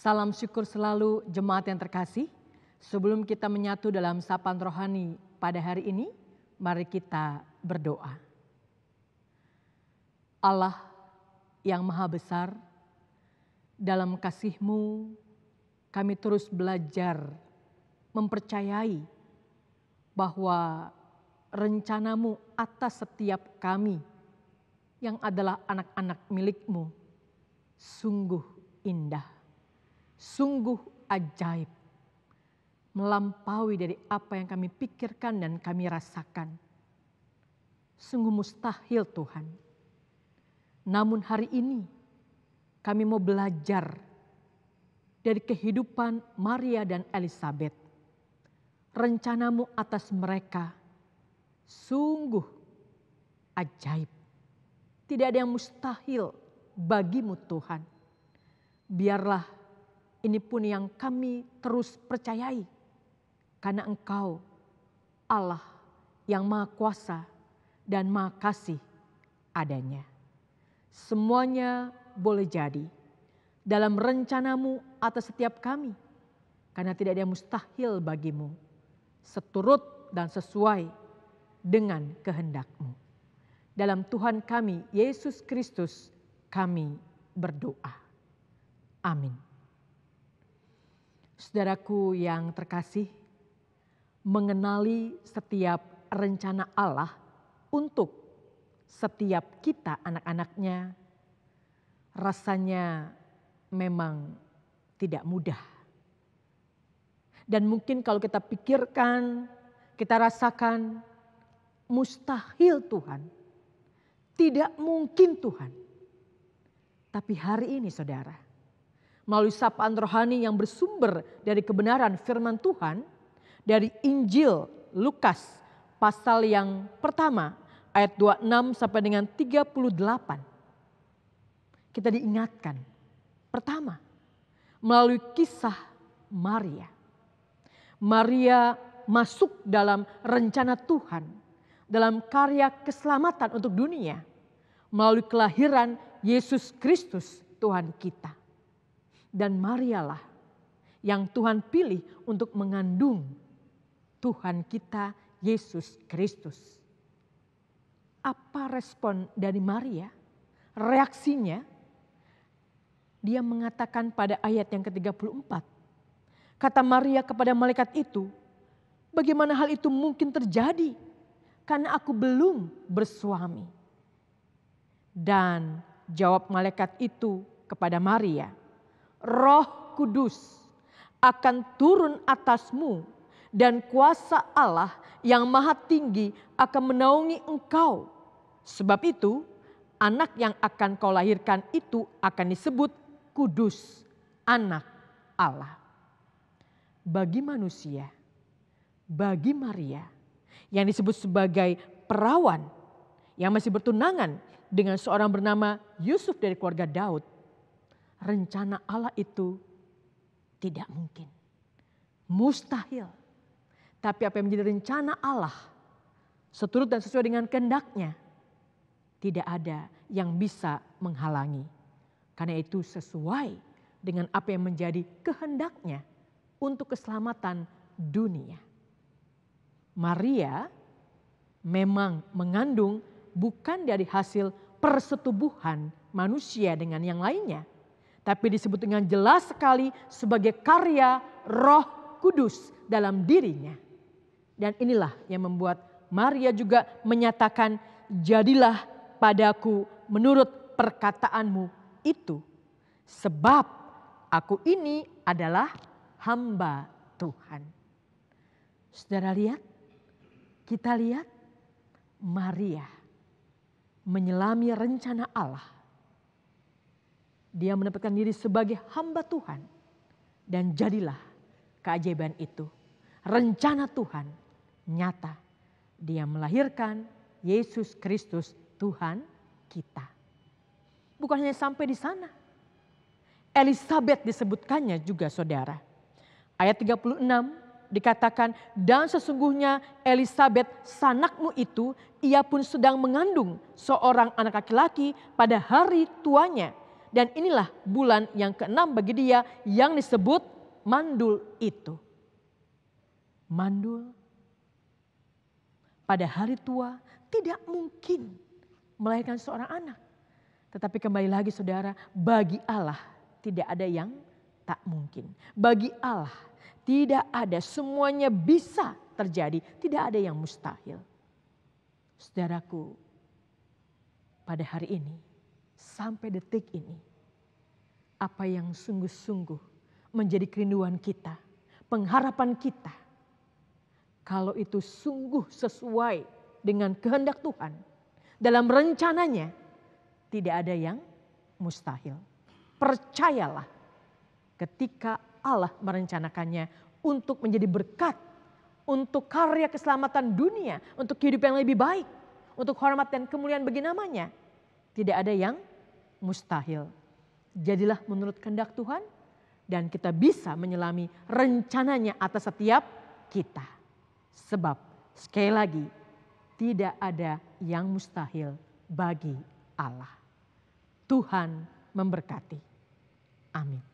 Salam syukur selalu jemaat yang terkasih. Sebelum kita menyatu dalam sapaan rohani pada hari ini, mari kita berdoa. Allah yang maha besar, dalam kasih-Mu kami terus belajar mempercayai bahwa rencana-Mu atas setiap kami yang adalah anak-anak milik-Mu sungguh indah, sungguh ajaib, melampaui dari apa yang kami pikirkan dan kami rasakan. Sungguh mustahil Tuhan. Namun hari ini kami mau belajar dari kehidupan Maria dan Elizabeth. Rencana-Mu atas mereka sungguh ajaib. Tidak ada yang mustahil bagi-Mu Tuhan. Biarlah ini pun yang kami terus percayai. Karena Engkau Allah yang Maha Kuasa dan Maha Kasih adanya. Semuanya boleh jadi dalam rencana-Mu atas setiap kami. Karena tidak ada yang mustahil bagi-Mu. Seturut dan sesuai dengan kehendak-Mu. Dalam Tuhan kami Yesus Kristus kami berdoa. Amin. Saudaraku yang terkasih, mengenali setiap rencana Allah untuk setiap kita anak-anaknya rasanya memang tidak mudah. Dan mungkin kalau kita pikirkan, kita rasakan mustahil Tuhan. Tidak mungkin Tuhan. Tapi hari ini saudara, melalui sapaan rohani yang bersumber dari kebenaran firman Tuhan, dari Injil Lukas pasal yang pertama ayat 26 sampai dengan 38. Kita diingatkan, pertama, melalui kisah Maria. Maria masuk dalam rencana Tuhan, dalam karya keselamatan untuk dunia, melalui kelahiran Yesus Kristus Tuhan kita. Dan Marialah yang Tuhan pilih untuk mengandung Tuhan kita Yesus Kristus. Apa respon dari Maria? Reaksinya, dia mengatakan pada ayat yang ke-34. Kata Maria kepada malaikat itu, bagaimana hal itu mungkin terjadi? Karena aku belum bersuami. Dan jawab malaikat itu kepada Maria, Roh Kudus akan turun atasmu dan kuasa Allah yang maha tinggi akan menaungi engkau. Sebab itu anak yang akan kau lahirkan itu akan disebut kudus, anak Allah. Bagi manusia, bagi Maria yang disebut sebagai perawan yang masih bertunangan dengan seorang bernama Yusuf dari keluarga Daud, rencana Allah itu tidak mungkin, mustahil. Tapi apa yang menjadi rencana Allah, seturut dan sesuai dengan kehendak-Nya, tidak ada yang bisa menghalangi. Karena itu sesuai dengan apa yang menjadi kehendak-Nya untuk keselamatan dunia. Maria memang mengandung bukan dari hasil persetubuhan manusia dengan yang lainnya, tapi disebut dengan jelas sekali sebagai karya Roh Kudus dalam dirinya. Dan inilah yang membuat Maria juga menyatakan, jadilah padaku menurut perkataanmu itu. Sebab aku ini adalah hamba Tuhan. Saudara lihat, kita lihat Maria menyelami rencana Allah. Dia menempatkan diri sebagai hamba Tuhan Dan jadilah keajaiban itu. Rencana Tuhan nyata. Dia melahirkan Yesus Kristus Tuhan kita. Bukan hanya sampai di sana. Elisabet disebutkannya juga saudara. Ayat 36 dikatakan, dan sesungguhnya Elisabet sanakmu itu, ia pun sedang mengandung seorang anak laki-laki pada hari tuanya. Dan inilah bulan yang ke-6 bagi dia yang disebut mandul itu. Mandul pada hari tua tidak mungkin melahirkan seorang anak. Tetapi kembali lagi saudara, bagi Allah tidak ada yang tak mungkin. Bagi Allah tidak ada, semuanya bisa terjadi. Tidak ada yang mustahil. Saudaraku, pada hari ini, sampai detik ini, apa yang sungguh-sungguh menjadi kerinduan kita, pengharapan kita, kalau itu sungguh sesuai dengan kehendak Tuhan, dalam rencananya, tidak ada yang mustahil. Percayalah, ketika Allah merencanakannya untuk menjadi berkat, untuk karya keselamatan dunia, untuk kehidupan yang lebih baik, untuk hormat dan kemuliaan bagi namanya, tidak ada yang mustahil. Jadilah menurut kehendak Tuhan dan kita bisa menyelami rencananya atas setiap kita. Sebab sekali lagi tidak ada yang mustahil bagi Allah. Tuhan memberkati. Amin.